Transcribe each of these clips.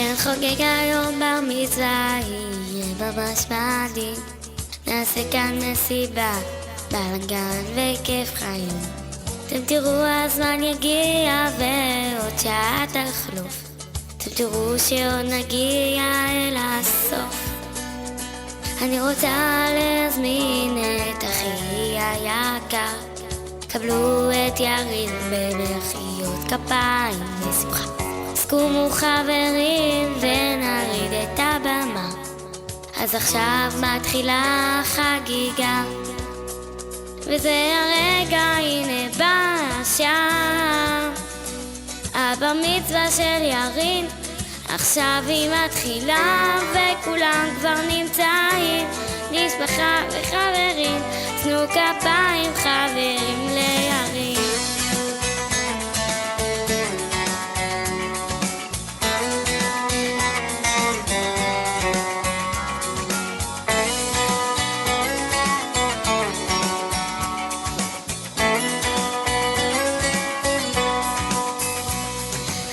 כן, חוגג היום בר מצווה, יהיה ממש מעניין. נעשה כאן מסיבה, בלגן וכיף חיים. אתם תראו הזמן יגיע ועוד שעה תחלוף. אתם תראו שעוד נגיע אל הסוף. אני רוצה להזמין את אחי היקר, קבלו את יריב במחיאות כפיים ושמחה. אז קומו חברים ונריד את הבמה, אז עכשיו מתחילה חגיגה. וזה הרגע, הנה בא השעה, הבר מצווה של ירין. עכשיו היא מתחילה וכולם כבר נמצאים, משפחה וחברים, תנו כפיים חברים לירין.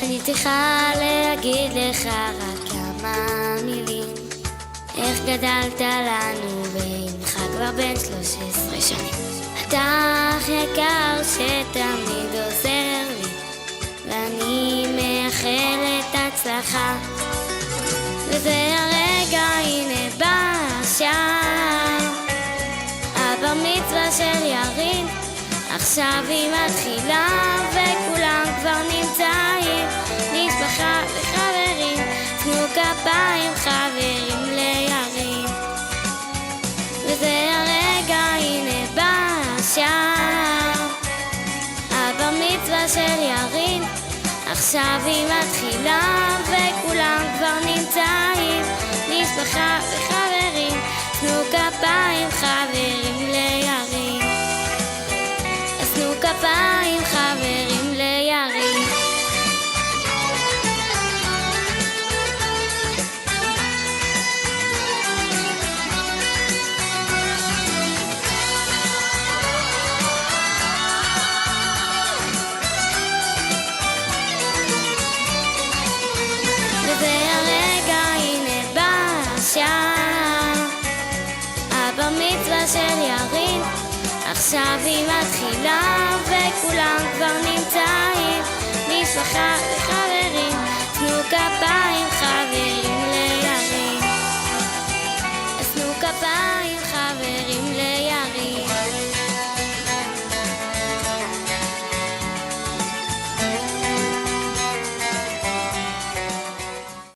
אני צריכה להגיד לך רק כמה מילים, איך גדלת לנו ואינך כבר בן 13 שנים. אתה אח יקר שתמיד עוזר לי, ואני מאחלת הצלחה. וזה הרגע, הנה בא השעה, הבר מצווה של ירין. עכשיו היא מתחילה וכולם כבר נמצאים, משפחה וחברים, תנו כפיים חברים לירין. וזה הרגע, הנה בא השעה, הבר מצווה של ירין. עכשיו היא מתחילה וכולם כבר נמצאים, משפחה וחברים, תנו כפיים חברים לירין. אז תנו כפיים חברים לירין. וזה הרגע, הנה בא השעה, הבר מצווה של ירין. עכשיו היא מתחילה וכולם כבר נמצאים,